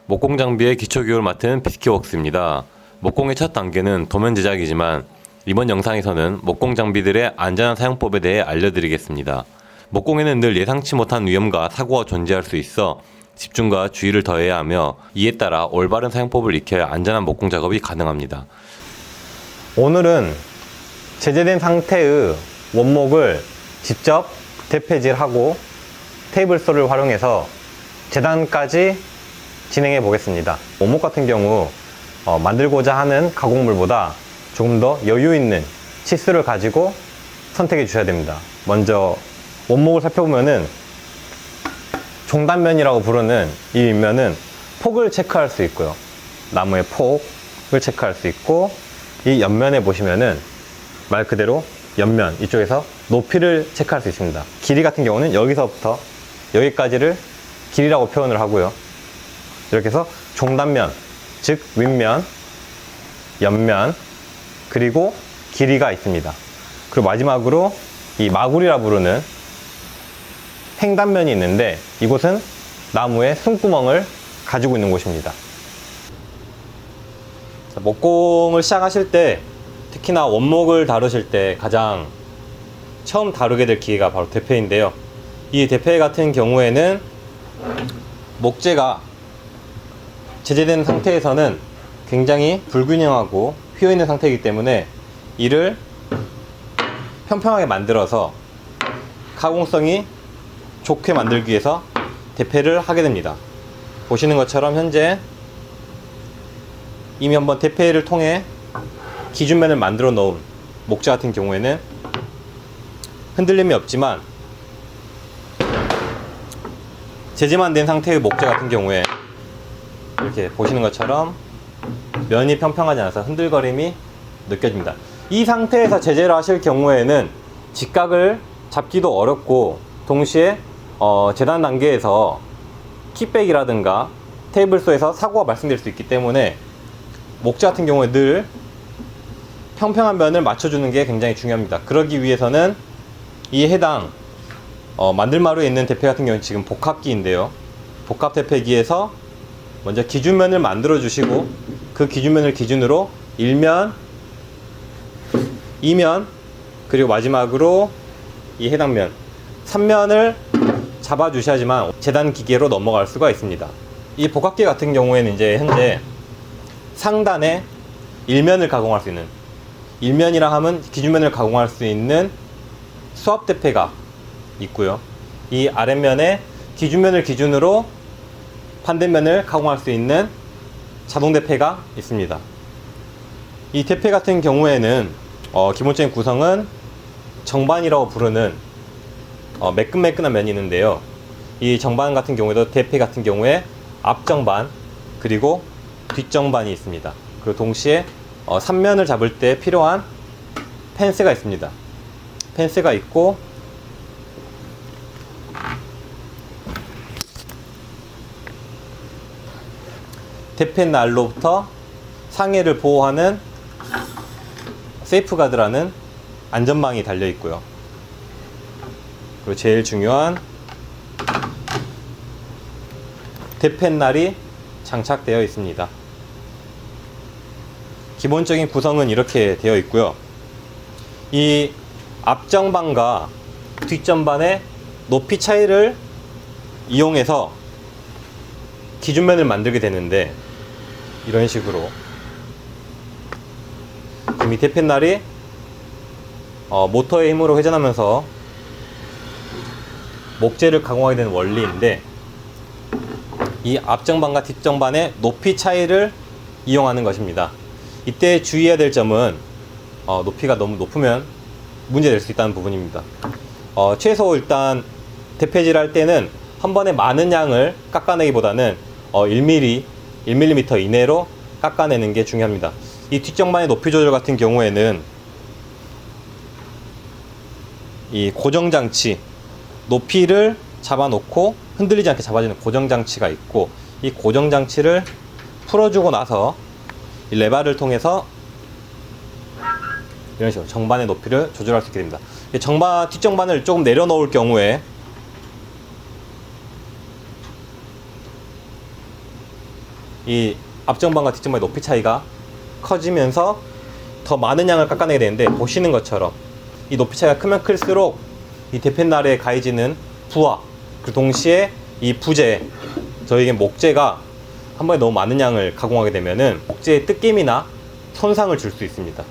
목공 장비의 기초 교육을 맡은 비스키웍스입니다. 목공의 첫 단계는 도면 제작이지만 이번 영상에서는 목공 장비들의 안전한 사용법에 대해 알려드리겠습니다. 목공에는 늘 예상치 못한 위험과 사고가 존재할 수 있어 집중과 주의를 더해야 하며 이에 따라 올바른 사용법을 익혀야 안전한 목공 작업이 가능합니다. 오늘은 제재된 상태의 원목을 직접 대패질하고 테이블소를 활용해서 재단까지 진행해 보겠습니다. 원목 같은 경우 만들고자 하는 가공물보다 조금 더 여유 있는 치수를 가지고 선택해 주셔야 됩니다. 먼저 원목을 살펴보면은 종단면이라고 부르는 이 윗면은 폭을 체크할 수 있고요. 나무의 폭을 체크할 수 있고, 이 옆면에 보시면은 말 그대로 옆면 이쪽에서 높이를 체크할 수 있습니다. 길이 같은 경우는 여기서부터 여기까지를 길이라고 표현을 하고요. 이렇게 해서 종단면, 즉 윗면, 옆면, 그리고 길이가 있습니다. 그리고 마지막으로 이 마구리라 부르는 횡단면이 있는데, 이곳은 나무의 숨구멍을 가지고 있는 곳입니다. 목공을 시작하실 때, 특히나 원목을 다루실 때 가장 처음 다루게 될 기계가 바로 대패인데요. 이 대패 같은 경우에는 목재가 제재된 상태에서는 굉장히 불균형하고 휘어있는 상태이기 때문에 이를 평평하게 만들어서 가공성이 좋게 만들기 위해서 대패를 하게 됩니다. 보시는 것처럼 현재 이미 한번 대패를 통해 기준면을 만들어 놓은 목재 같은 경우에는 흔들림이 없지만, 제재만 된 상태의 목재 같은 경우에 이렇게 보시는 것처럼 면이 평평하지 않아서 흔들거림이 느껴집니다. 이 상태에서 제재를 하실 경우에는 직각을 잡기도 어렵고, 동시에 재단 단계에서 킥백이라든가 테이블소에서 사고가 발생될 수 있기 때문에 목재 같은 경우에 늘 평평한 면을 맞춰주는 게 굉장히 중요합니다. 그러기 위해서는 이 해당 만들마루에 있는 대패 같은 경우는 지금 복합기인데요. 복합 대패기에서 먼저 기준면을 만들어 주시고, 그 기준면을 기준으로 1면, 2면, 그리고 마지막으로 이 해당 면 3면을 잡아 주셔야지만 재단 기계로 넘어갈 수가 있습니다. 이 복합기 같은 경우에는 이제 현재 상단에 1면을 가공할 수 있는, 1면이라 하면 기준면을 가공할 수 있는 수압 대패가 있고요. 이 아랫면에 기준면을 기준으로 반대면을 가공할 수 있는 자동 대패가 있습니다. 이 대패 같은 경우에는 기본적인 구성은 정반이라고 부르는 매끈매끈한 면이 있는데요. 이 정반 같은 경우에도 대패 같은 경우에 앞정반 그리고 뒷정반이 있습니다. 그리고 동시에 3면을 잡을 때 필요한 펜스가 있습니다. 펜스가 있고, 대패 난로부터 상해를 보호하는 세이프가드라는 안전망이 달려 있고요. 그리고 제일 중요한 대패날이 장착되어 있습니다. 기본적인 구성은 이렇게 되어 있고요. 이 앞정반과 뒷정반의 높이 차이를 이용해서 기준면을 만들게 되는데, 이런 식으로 이 대패날이 모터의 힘으로 회전하면서 목재를 가공하게 되는 원리인데, 이 앞정반과 뒷정반의 높이 차이를 이용하는 것입니다. 이때 주의해야 될 점은 높이가 너무 높으면 문제될 수 있다는 부분입니다. 최소 일단 대패질 할 때는 한 번에 많은 양을 깎아내기보다는 1mm 이내로 깎아내는 게 중요합니다. 이 뒷정반의 높이 조절 같은 경우에는 이 고정장치, 높이를 잡아놓고 흔들리지 않게 잡아주는 고정장치가 있고, 이 고정장치를 풀어주고 나서 이 레바를 통해서 이런 식으로 정반의 높이를 조절할 수 있게 됩니다. 뒷정반을 조금 내려놓을 경우에 이 앞정방과 뒷정방의 높이 차이가 커지면서 더 많은 양을 깎아내게 되는데, 보시는 것처럼 이 높이 차이가 크면 클수록 이 대펜날에 가해지는 부하, 그 동시에 이 부재, 저에겐 목재가 한 번에 너무 많은 양을 가공하게 되면은 목재의 뜯김이나 손상을 줄 수 있습니다.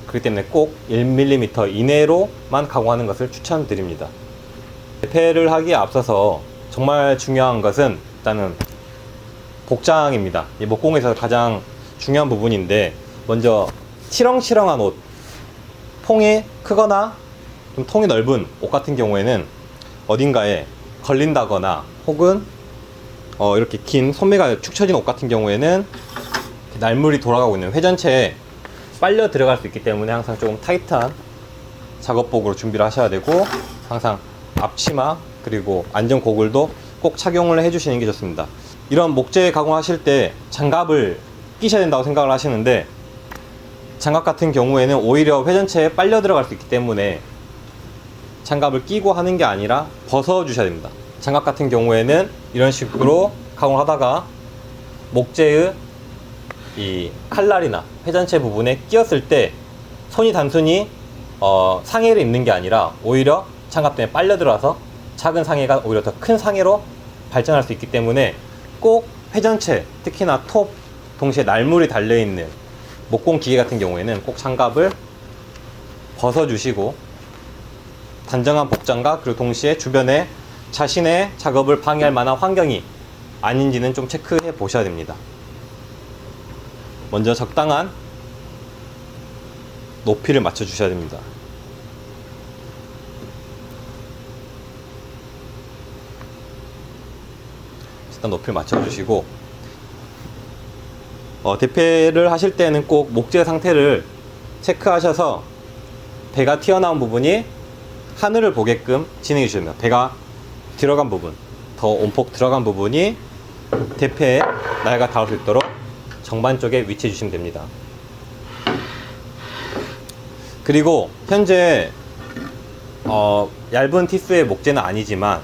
그렇기 때문에 꼭 1mm 이내로만 가공하는 것을 추천드립니다. 대패를 하기에 앞서서 정말 중요한 것은 일단은 복장입니다. 이 목공에서 가장 중요한 부분인데, 먼저 치렁치렁한 옷, 통이 크거나 좀 통이 넓은 옷 같은 경우에는 어딘가에 걸린다거나 혹은 이렇게 긴 소매가 축 처진 옷 같은 경우에는 날물이 돌아가고 있는 회전체에 빨려 들어갈 수 있기 때문에 항상 조금 타이트한 작업복으로 준비를 하셔야 되고, 항상 앞치마 그리고 안전 고글도 꼭 착용을 해주시는 게 좋습니다. 이런 목재 가공하실 때 장갑을 끼셔야 된다고 생각을 하시는데, 장갑 같은 경우에는 오히려 회전체에 빨려 들어갈 수 있기 때문에 장갑을 끼고 하는 게 아니라 벗어 주셔야 됩니다. 장갑 같은 경우에는 이런 식으로 가공을 하다가 목재의 이 칼날이나 회전체 부분에 끼었을 때 손이 단순히 상해를 입는 게 아니라 오히려 장갑 때문에 빨려 들어와서 작은 상해가 오히려 더 큰 상해로 발전할 수 있기 때문에 꼭 회전체, 특히나 톱, 동시에 날물이 달려있는 목공 기계 같은 경우에는 꼭 장갑을 벗어주시고, 단정한 복장과 그리고 동시에 주변에 자신의 작업을 방해할 만한 환경이 아닌지는 좀 체크해 보셔야 됩니다. 먼저 적당한 높이를 맞춰 주셔야 됩니다. 일단 높이를 맞춰 주시고, 대패를 하실 때는 꼭 목재 상태를 체크하셔서 배가 튀어나온 부분이 하늘을 보게끔 진행해 주시면 됩니다. 배가 들어간 부분, 더 온폭 들어간 부분이 대패에 날개가 닿을 수 있도록 정반 쪽에 위치해 주시면 됩니다. 그리고 현재 얇은 티스의 목재는 아니지만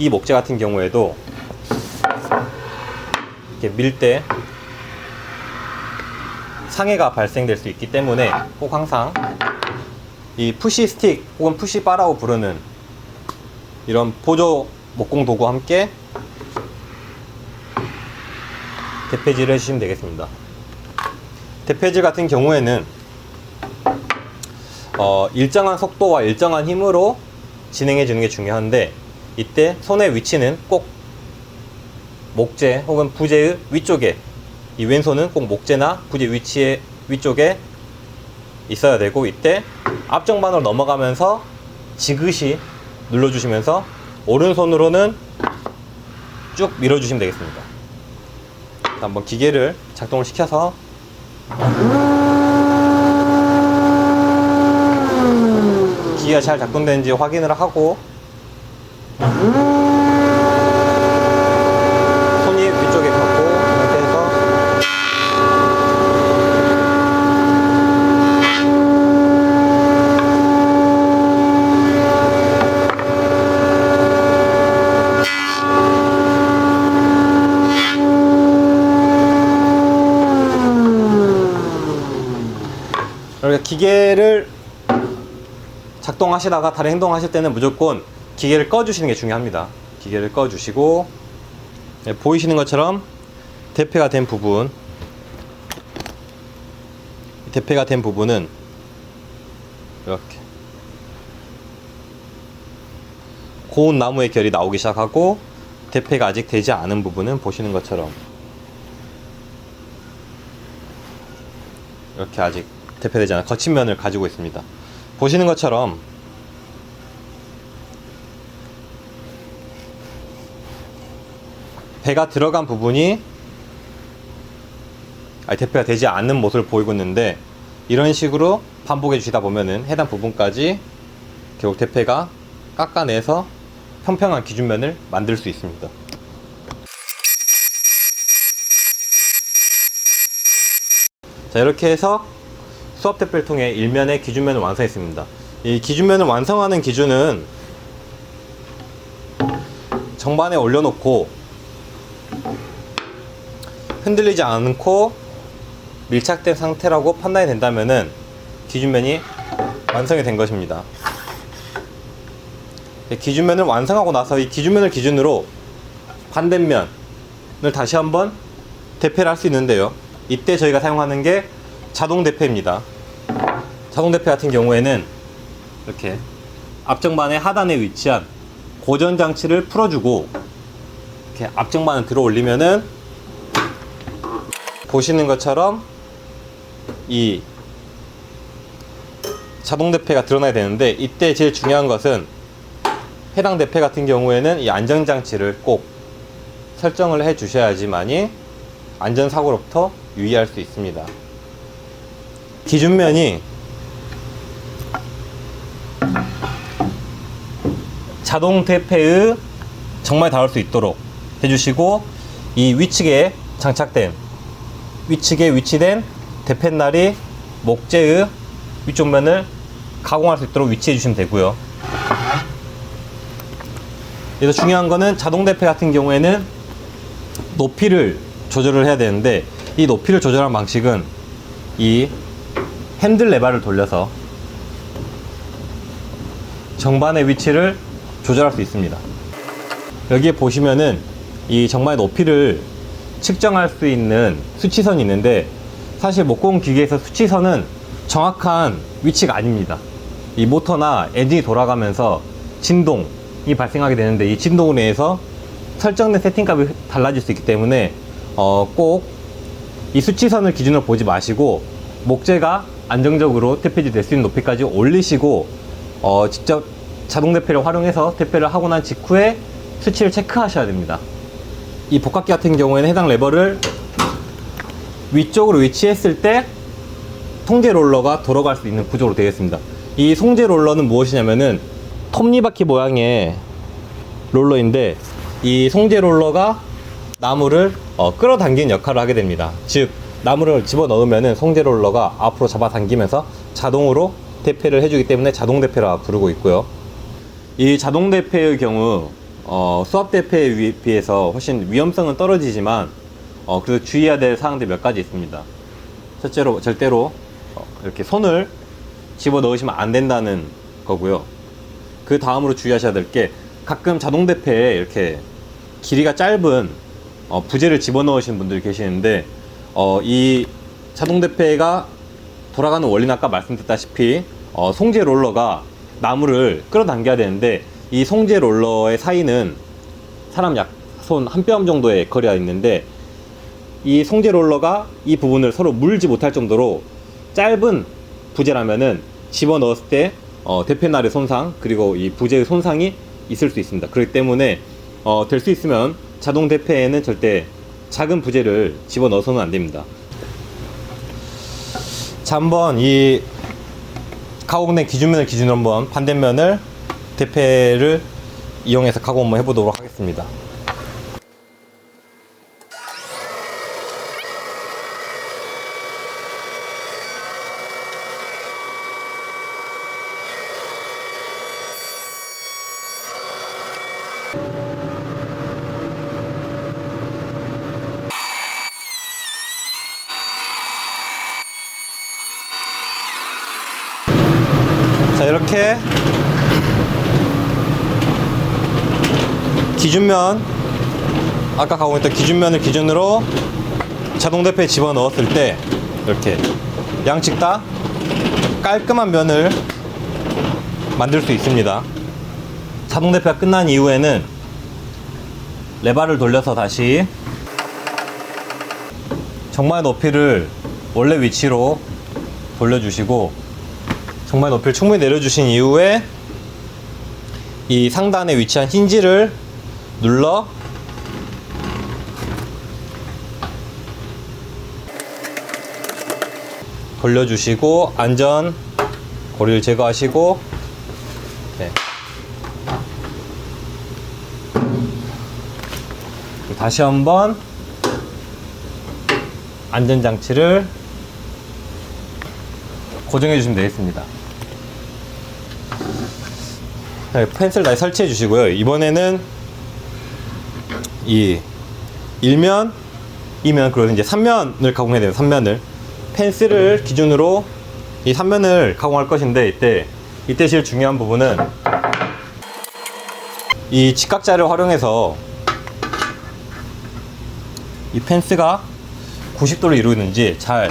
이 목재 같은 경우에도 이렇게 밀 때 상해가 발생될 수 있기 때문에 꼭 항상 이 푸시 스틱 혹은 푸시 바라고 부르는 이런 보조 목공 도구와 함께 대패질을 해주시면 되겠습니다. 대패질 같은 경우에는 일정한 속도와 일정한 힘으로 진행해 주는 게 중요한데, 이때 손의 위치는 꼭 목재 혹은 부재의 위쪽에, 이 왼손은 꼭 목재나 부재 위치의 위쪽에 있어야 되고, 이때 앞정반으로 넘어가면서 지그시 눌러주시면서 오른손으로는 쭉 밀어주시면 되겠습니다. 한번 기계를 작동을 시켜서 기계가 잘 작동되는지 확인을 하고, 손이 위쪽에 갖고 이 상태에서 이렇게 기계를 작동하시다가 다른 행동을 하실 때는 무조건 기계를 꺼주시는 게 중요합니다. 기계를 꺼주시고, 보이시는 것처럼 대패가 된 부분, 대패가 된 부분은 이렇게 고운 나무의 결이 나오기 시작하고, 대패가 아직 되지 않은 부분은 보시는 것처럼 이렇게 아직 대패되지 않은 거친 면을 가지고 있습니다. 보시는 것처럼 배가 들어간 부분이 대패가 되지 않는 모습을 보이고 있는데, 이런 식으로 반복해 주시다 보면은 해당 부분까지 결국 대패가 깎아내서 평평한 기준면을 만들 수 있습니다. 자, 이렇게 해서 수압 대패를 통해 일면의 기준면을 완성했습니다. 이 기준면을 완성하는 기준은 정반에 올려놓고 흔들리지 않고 밀착된 상태라고 판단이 된다면은 기준면이 완성이 된 것입니다. 기준면을 완성하고 나서 이 기준면을 기준으로 반대면을 다시 한번 대패를 할 수 있는데요. 이때 저희가 사용하는 게 자동 대패입니다. 자동 대패 같은 경우에는 이렇게 앞정반의 하단에 위치한 고전 장치를 풀어주고 이렇게 앞정반을 들어 올리면은 보시는 것처럼 이 자동 대패가 드러나야 되는데, 이때 제일 중요한 것은 해당 대패 같은 경우에는 이 안전장치를 꼭 설정을 해 주셔야지만이 안전사고로부터 유의할 수 있습니다. 기준면이 자동 대패의 정말 닿을 수 있도록 해주시고, 이 위측에 장착된 위측에 위치된 대패날이 목재의 위쪽 면을 가공할 수 있도록 위치해 주시면 되고요. 그래서 중요한 거는 자동 대패 같은 경우에는 높이를 조절을 해야 되는데, 이 높이를 조절하는 방식은 이 핸들 레버를 돌려서 정반의 위치를 조절할 수 있습니다. 여기에 보시면은 이 정반의 높이를 측정할 수 있는 수치선이 있는데, 사실 목공 기계에서 수치선은 정확한 위치가 아닙니다. 이 모터나 엔진이 돌아가면서 진동이 발생하게 되는데, 이 진동으로 인해서 설정된 세팅값이 달라질 수 있기 때문에 꼭 이 수치선을 기준으로 보지 마시고 목재가 안정적으로 대패지 될 수 있는 높이까지 올리시고 직접 자동 대패를 활용해서 대패를 하고 난 직후에 수치를 체크하셔야 됩니다. 이 복합기 같은 경우에는 해당 레버를 위쪽으로 위치했을 때 송재 롤러가 돌아갈 수 있는 구조로 되어 있습니다. 이 송재 롤러는 무엇이냐면은 톱니바퀴 모양의 롤러인데, 이 송재 롤러가 나무를 끌어당기는 역할을 하게 됩니다. 즉, 나무를 집어넣으면은 송재 롤러가 앞으로 잡아당기면서 자동으로 대패를 해주기 때문에 자동 대패라 부르고 있고요. 이 자동 대패의 경우 수압 대패에 비해서 훨씬 위험성은 떨어지지만 그래도 주의해야 될 사항들이 몇 가지 있습니다. 첫째로 절대로 이렇게 손을 집어 넣으시면 안 된다는 거고요. 그 다음으로 주의하셔야 될 게, 가끔 자동 대패에 이렇게 길이가 짧은 부재를 집어 넣으시는 분들이 계시는데, 이 자동 대패가 돌아가는 원리는 아까 말씀드렸다시피 송재 롤러가 나무를 끌어당겨야 되는데, 이 송재 롤러의 사이는 사람 약 손 한 뼘 정도의 거리가 있는데, 이 송재 롤러가 이 부분을 서로 물지 못할 정도로 짧은 부재라면은 집어 넣었을 때 대패날의 손상, 그리고 이 부재의 손상이 있을 수 있습니다. 그렇기 때문에 될 수 있으면 자동 대패에는 절대 작은 부재를 집어 넣어서는 안 됩니다. 자, 한번 이 가공된 기준면을 기준으로 한번 반대면을 대패를 이용해서 가공 한번 해보도록 하겠습니다. 자, 이렇게 기준면, 아까 가공했던 기준면을 기준으로 자동 대패에 집어 넣었을 때 이렇게 양측 다 깔끔한 면을 만들 수 있습니다. 자동 대패가 끝난 이후에는 레버를 돌려서 다시 정말 높이를 원래 위치로 돌려주시고, 정말 높이를 충분히 내려주신 이후에 이 상단에 위치한 힌지를 눌러 돌려주시고, 안전 고리를 제거하시고, 네. 다시 한번 안전장치를 고정해 주시면 되겠습니다. 네, 펜슬 다시 설치해 주시고요. 이번에는 이 일면 이면, 그리고 이제 3면을 가공해야 돼요. 3면을. 펜스를 기준으로 이 3면을 가공할 것인데, 이때 제일 중요한 부분은 이 직각자를 활용해서 이 펜스가 90도를 이루는지 잘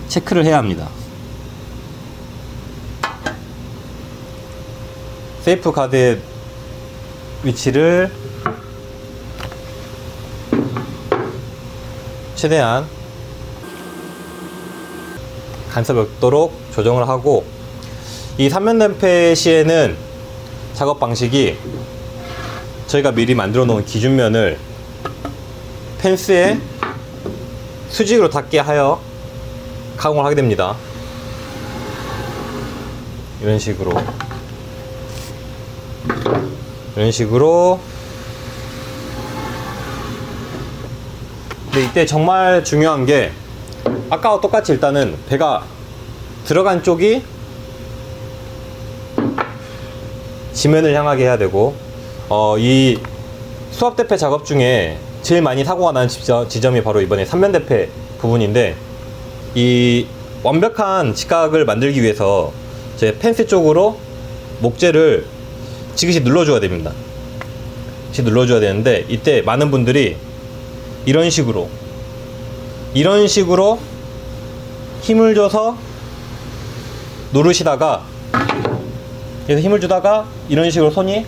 체크를 해야 합니다. 세이프 가드의 위치를 최대한 간섭이 없도록 조정을 하고, 이 3면 댐페 시에는 작업 방식이 저희가 미리 만들어 놓은 기준면을 펜스에 수직으로 닿게 하여 가공을 하게 됩니다. 이런 식으로 근데 이때 정말 중요한 게, 아까와 똑같이 일단은 배가 들어간 쪽이 지면을 향하게 해야 되고, 이 수압 대패 작업 중에 제일 많이 사고가 나는 지점이 바로 이번에 3면 대패 부분인데, 이 완벽한 직각을 만들기 위해서 제 펜스 쪽으로 목재를 지그시 눌러줘야 됩니다. 지그시 눌러줘야 되는데, 이때 많은 분들이 이런 식으로 힘을 줘서 누르시다가, 그래서 힘을 주다가 이런 식으로 손이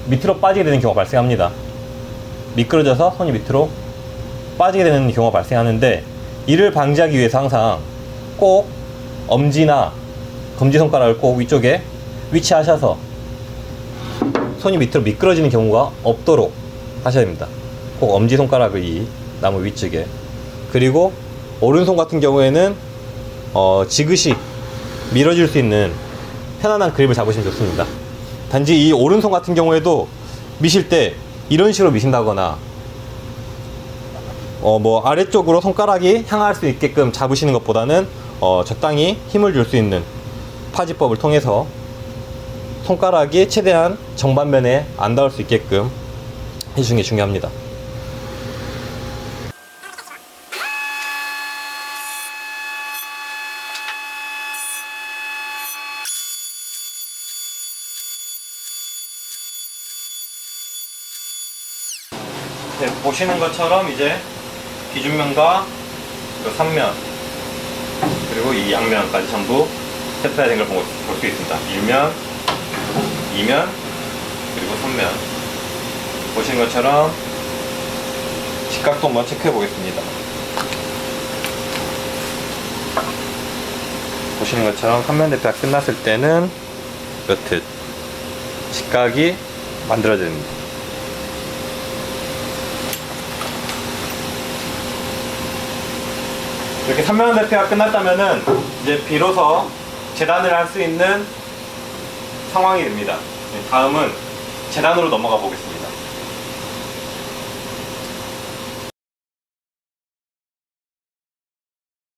밑으로 빠지게 되는 경우가 발생합니다. 미끄러져서 손이 밑으로 빠지게 되는 경우가 발생하는데, 이를 방지하기 위해서 항상 꼭 엄지나 검지손가락을 꼭 위쪽에 위치하셔서 손이 밑으로 미끄러지는 경우가 없도록 하셔야 됩니다. 꼭 엄지손가락을 이 나무 위쪽에, 그리고 오른손 같은 경우에는 지그시 밀어줄 수 있는 편안한 그립을 잡으시면 좋습니다. 단지 이 오른손 같은 경우에도 미실 때 이런 식으로 미신다거나 뭐 아래쪽으로 손가락이 향할 수 있게끔 잡으시는 것보다는 적당히 힘을 줄 수 있는 파지법을 통해서 손가락이 최대한 정반면에 안 닿을 수 있게끔 해주시는 게 중요합니다. 네, 보시는 것처럼 이제 기준면과 그 3면 그리고 이 양면까지 전부 세트가 된 걸 볼 수 있습니다. 1면, 2면, 그리고 3면. 보시는 것처럼 직각도 한번 체크해 보겠습니다. 보시는 것처럼 3면 대패가 끝났을 때는 이렇듯 직각이 만들어집니다. 이렇게 3면 대패가 끝났다면은 이제 비로소 재단을 할 수 있는 상황이 됩니다. 다음은 재단으로 넘어가 보겠습니다.